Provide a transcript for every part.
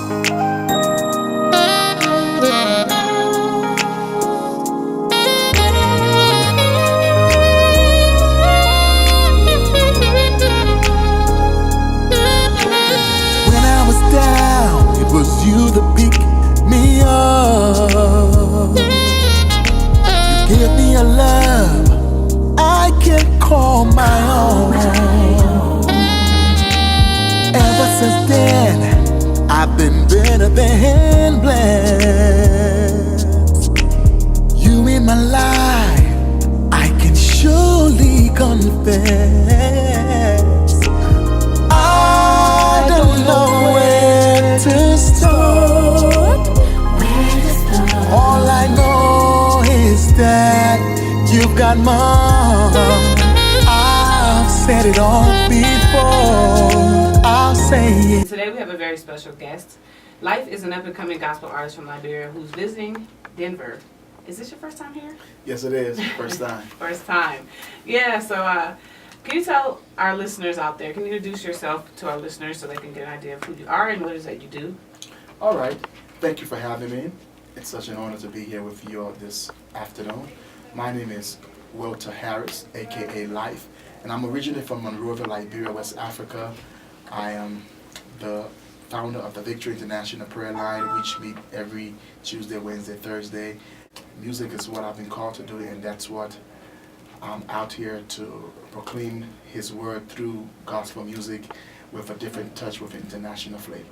When I was down, it was you that picked me up. You gave me a love I can call my own. Ever since then, I've been better than blessed. You in my life, I can surely confess. I don't know where to start. All I know is that you've got my heart. I've said it all before. I'll say it. Today we have a very special guest. Life is an up-and-coming gospel artist from Liberia who's visiting Denver. Is this your first time here? Yes, it is. First time. First time. Yeah, so can you tell our listeners out there, can you introduce yourself to our listeners so they can get an idea of who you are and what it is that you do? All right. Thank you for having me. It's such an honor to be here with you all this afternoon. My name is Wilta Harris, a.k.a. Life, and I'm originally from Monrovia, Liberia, West Africa. I am the founder of the Victory International Prayer Line, which meet every Tuesday, Wednesday, Thursday. Music is what I've been called to do, and that's what I'm out here to proclaim His word through gospel music with a different touch with international flavor.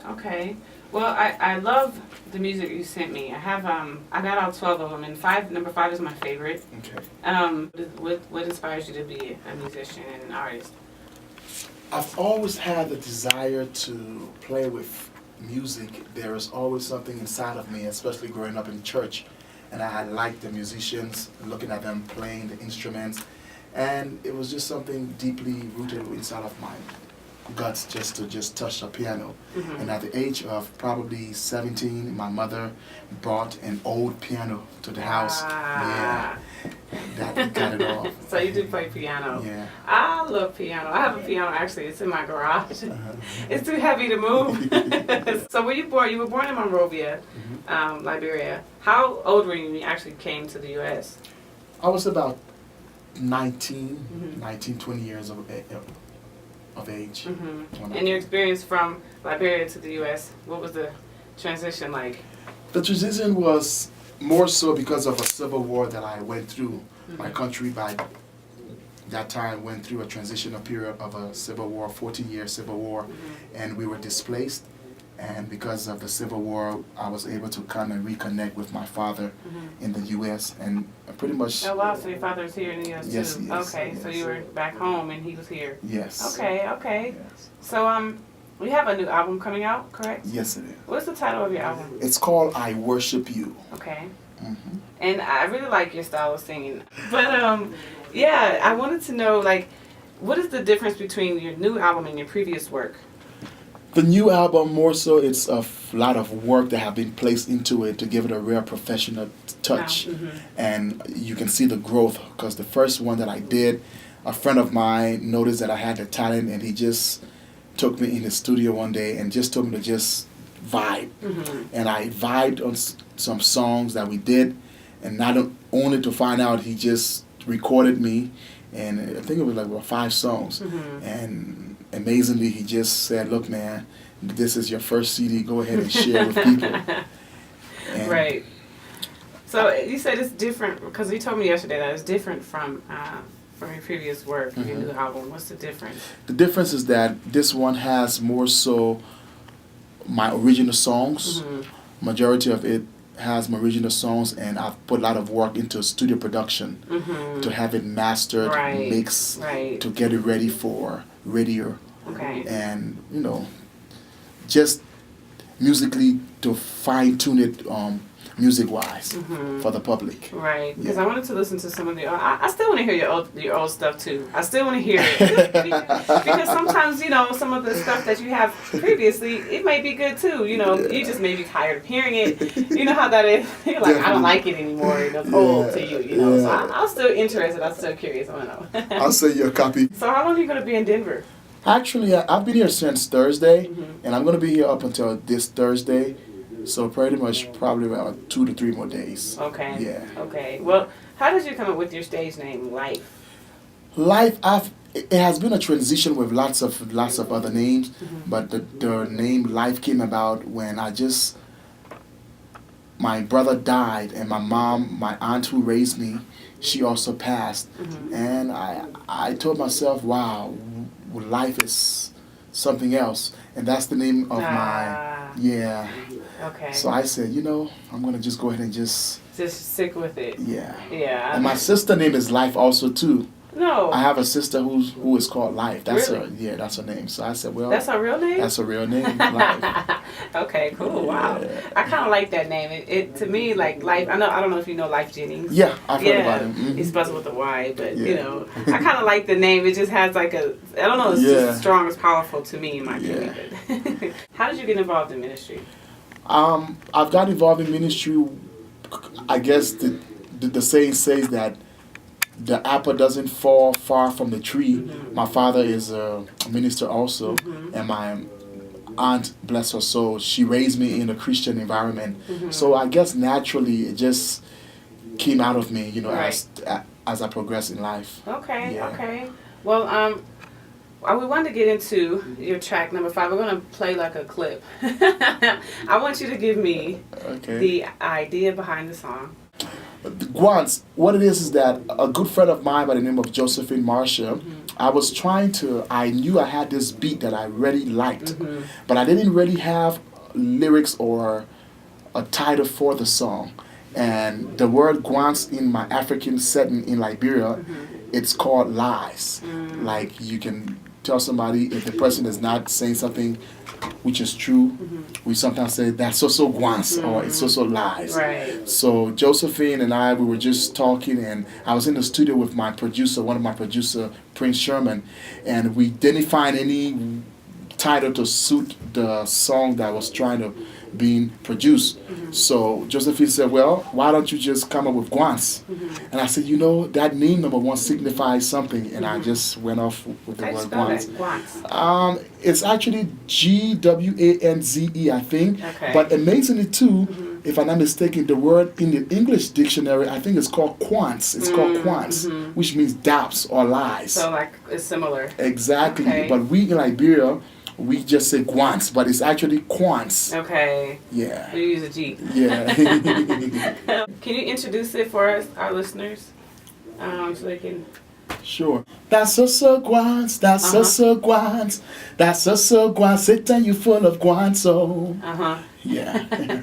Okay. Well, I love the music you sent me. I have I got all 12 of them, and number 5 is my favorite. Okay. What inspires you to be a musician and an artist? I've always had the desire to play with music. There is always something inside of me, especially growing up in church. And I had liked the musicians, looking at them playing the instruments. And it was just something deeply rooted inside of my guts just to touch the piano. Mm-hmm. And at the age of probably 17, my mother brought an old piano to the house. Yeah, that got it off. So you do play piano. Yeah. I love piano. I have a piano actually. It's in my garage. It's too heavy to move. So were you born? You were born in Monrovia, Liberia. How old were you when you actually came to the U.S.? I was about 19, 20 years of age. Mm-hmm. And your experience from Liberia to the U.S., what was the transition like? The transition was more so because of a civil war that I went through. Mm-hmm. My country by that time went through a transitional period of a civil war, 14-year civil war, and we were displaced. And because of the Civil War, I was able to come and reconnect with my father in the U.S. and pretty much... Oh, wow, so your father is here in the U.S. Yes, too? he is. Okay, Yes. So you were back home and he was here? Yes. Okay. Yes. So, we have a new album coming out, correct? Yes, it is. What's the title of your album? It's called I Worship You. Okay. And I really like your style of singing. But, yeah, I wanted to know, like, what is the difference between your new album and your previous work? The new album, more so, it's a lot of work that have been placed into it to give it a real professional touch. And you can see the growth, because the first one that I did, a friend of mine noticed that I had the talent, and he just took me in the studio one day and just told me to just vibe. And I vibed on some songs that we did, and not only to find out he just recorded me, and I think it was like about 5 songs. And amazingly, he just said, "Look, man, this is your first CD. Go ahead and share with people." And right. So you said it's different because you told me yesterday that it's different from your previous work, your new album. What's the difference? The difference is that this one has more so my original songs. Majority of it has my original songs, and I've put a lot of work into studio production to have it mastered, mixed, to get it ready for radio. And, you know, just musically to fine-tune it music-wise for the public. Right, because I wanted to listen to some of the... I still want to hear your old stuff, too. I still want to hear it. Because sometimes, you know, some of the stuff that you have previously, it may be good, too. You know, you just may be tired of hearing it. You know how that is. You're like, I don't like it anymore. It's old to you, you know. So I'm still interested. I'm still curious. I want to know. I'll send you a copy. So how long are you going to be in Denver? Actually, I've been here since Thursday, and I'm gonna be here up until this Thursday. So pretty much probably about 2 to 3 more days. Okay. Yeah. Okay. Well, how did you come up with your stage name, Life? Life, it has been a transition with lots of other names, but the name Life came about when my brother died, and my mom, my aunt who raised me, she also passed, and I told myself, wow, life is something else, and that's the name of my yeah. Okay. So I said, I'm gonna just go ahead and just stick with it. yeah. Yeah. And my sister name is Life also too. No. I have a sister who is called Life. That's Really? that's her name. So I said, well, That's her real name? that's her real name, Life. Okay, cool. Wow. Yeah. I kind of like that name. It to me, like Life. I don't know if you know Life Jennings. Yeah, I've heard about him. He's spelled with a Y, but Yeah. I kind of like the name. It just has like I don't know, it's just strong, it's powerful to me in my opinion. But how did you get involved in ministry? I've got involved in ministry. I guess the saying says that the apple doesn't fall far from the tree. My father is a minister also, and my aunt, bless her soul, she raised me in a Christian environment. So I guess naturally it just came out of me, Right. as I progress in life. Okay, Yeah. okay. Well, we wanted to get into your track number 5. We're going to play like a clip. I want you to give me the idea behind the song. Once, what it is that a good friend of mine by the name of Josephine Marshall, I knew I had this beat that I really liked, but I didn't really have lyrics or a title for the song. And the word guans in my African setting in Liberia, it's called lies. Like you can tell somebody if the person is not saying something which is true, we sometimes say that's so guans or it's so lies. Right. So Josephine and I, we were just talking, and I was in the studio with my producer, one of my producer, Prince Sherman, and we didn't find any title to suit the song that was trying to being produced. So Josephine said, well, why don't you just come up with guans? And I said, that name number 1 signifies something, and I just went off with the word guans. Guans. It's actually Gwanze, I think. Okay. But amazingly too, if I'm not mistaken, the word in the English dictionary, I think it's called quants. It's called quants, which means doubts or lies. So like it's similar. Exactly. Okay. But we in Liberia, we just say guans, but it's actually quants. Okay. Yeah. We use a G. Yeah. Can you introduce it for us, our listeners, so they can? Sure. That's so guans, that's so guans, that's so guans, Satan, you full of guans, so. Uh huh. Yeah.